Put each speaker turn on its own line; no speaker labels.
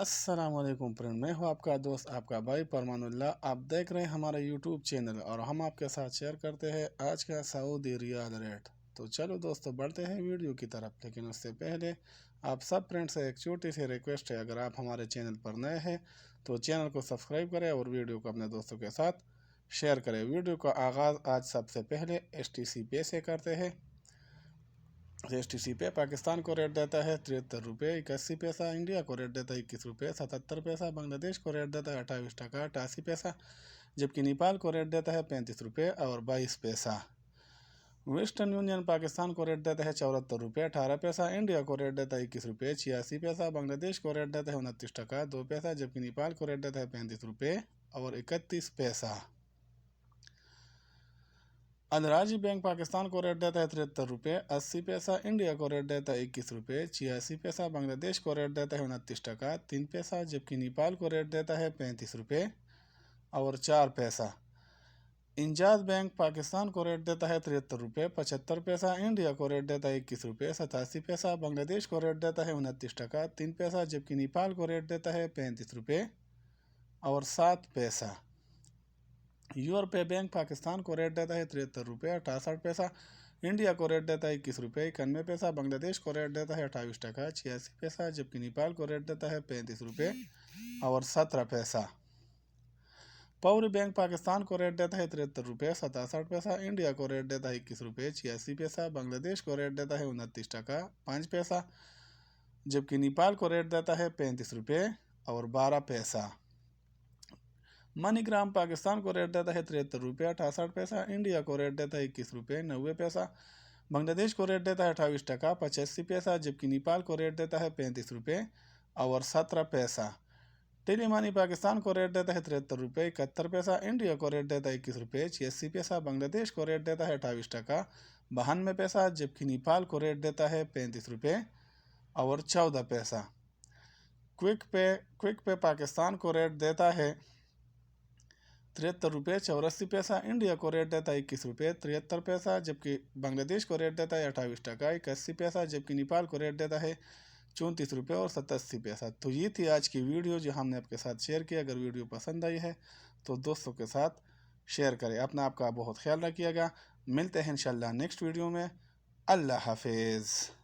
अस्सलाम वालेकुम फ्रेंड, मैं हूं आपका दोस्त आपका भाई परमानुल्लाह। आप देख रहे हैं हमारा यूट्यूब चैनल और हम आपके साथ शेयर करते हैं आज का सऊदी रियाल रेट। तो चलो दोस्तों बढ़ते हैं वीडियो की तरफ, लेकिन उससे पहले आप सब फ्रेंड से एक छोटी सी रिक्वेस्ट है, अगर आप हमारे चैनल पर नए हैं तो चैनल को सब्सक्राइब करें और वीडियो को अपने दोस्तों के साथ शेयर करें। वीडियो का आगाज़ आज सबसे पहले STC पे से करते हैं। STC पे पाकिस्तान को रेट देता है 73 रुपये 81 पैसा, इंडिया को रेट देता है 21 रुपये 77 पैसा, बांग्लादेश को रेट देता है 28 टका 88 पैसा, जबकि नेपाल को रेट देता है 35 रुपये और 22 पैसा। वेस्टर्न यूनियन पाकिस्तान को रेट देता है 74 रुपये 18 पैसा, इंडिया को रेट देता है 21 रुपये 86 पैसा, बांग्लादेश को रेट देता है 29 टका 2 पैसा, जबकि नेपाल को रेट देता है 35 रुपये और 31 पैसा। अदराजी बैंक पाकिस्तान को रेट देता है 73 रुपये 80 पैसा, इंडिया को रेट देता है 21 रुपये 86 पैसा, बांग्लादेश को रेट देता है 29 टका 3 पैसा, जबकि नेपाल को रेट देता है 35 रुपये और 4 पैसा। इंजाज बैंक पाकिस्तान को रेट देता है 73 रुपये 75 पैसा, इंडिया को रेट देता है 21 रुपये 87 पैसा, बांग्लादेश को रेट देता है 29 टका 3 पैसा, जबकि नेपाल को रेट देता है 35 रुपये और 7 पैसा। यूरोपीय बैंक पाकिस्तान को रेट देता है 73 रुपये 68 पैसा, इंडिया को रेट देता है 21 रुपये 91 पैसा, बांग्लादेश को रेट देता है 28 टका 86 पैसा, जबकि नेपाल को रेट देता है 35 रुपये और 17 पैसा। पौरी बैंक पाकिस्तान को रेट देता है 73 रुपये 67 पैसा, इंडिया को रेट देता है 21 रुपये 86 पैसा, बांग्लादेश को रेट देता है 29 टका 5 पैसा, जबकि नेपाल को रेट देता है 35 रुपये और 12 पैसा। मनीग्राम पाकिस्तान को रेट देता है 73 रुपये 68 पैसा, इंडिया को रेट देता है 21 रुपये 90 पैसा, बांग्लादेश को रेट देता है 28 टका 85 पैसा, जबकि नेपाल को रेट देता है 35 रुपये और 17 पैसा। टेलीमनी पाकिस्तान को रेट देता है 73 रुपये 71 पैसा, इंडिया को रेट देता है 21 रुपये 86 पैसा, बांग्लादेश को रेट देता है 28 टका 92 पैसा, जबकि नेपाल को रेट देता है 35 रुपये और 14 पैसा। क्विक पे पाकिस्तान को रेट देता है 73 रुपये 84 पैसा, इंडिया को रेट देता है 21 रुपये 73 पैसा, जबकि बांग्लादेश को रेट देता है 28 टका 81 पैसा, जबकि नेपाल को रेट देता है 34 रुपये और 87 पैसा। तो ये थी आज की वीडियो जो हमने आपके साथ शेयर की। अगर वीडियो पसंद आई है तो दोस्तों के साथ शेयर करें। अपना आपका बहुत ख्याल रखिएगा। मिलते हैं इंशाल्लाह नेक्स्ट वीडियो में। अल्लाह हाफिज़।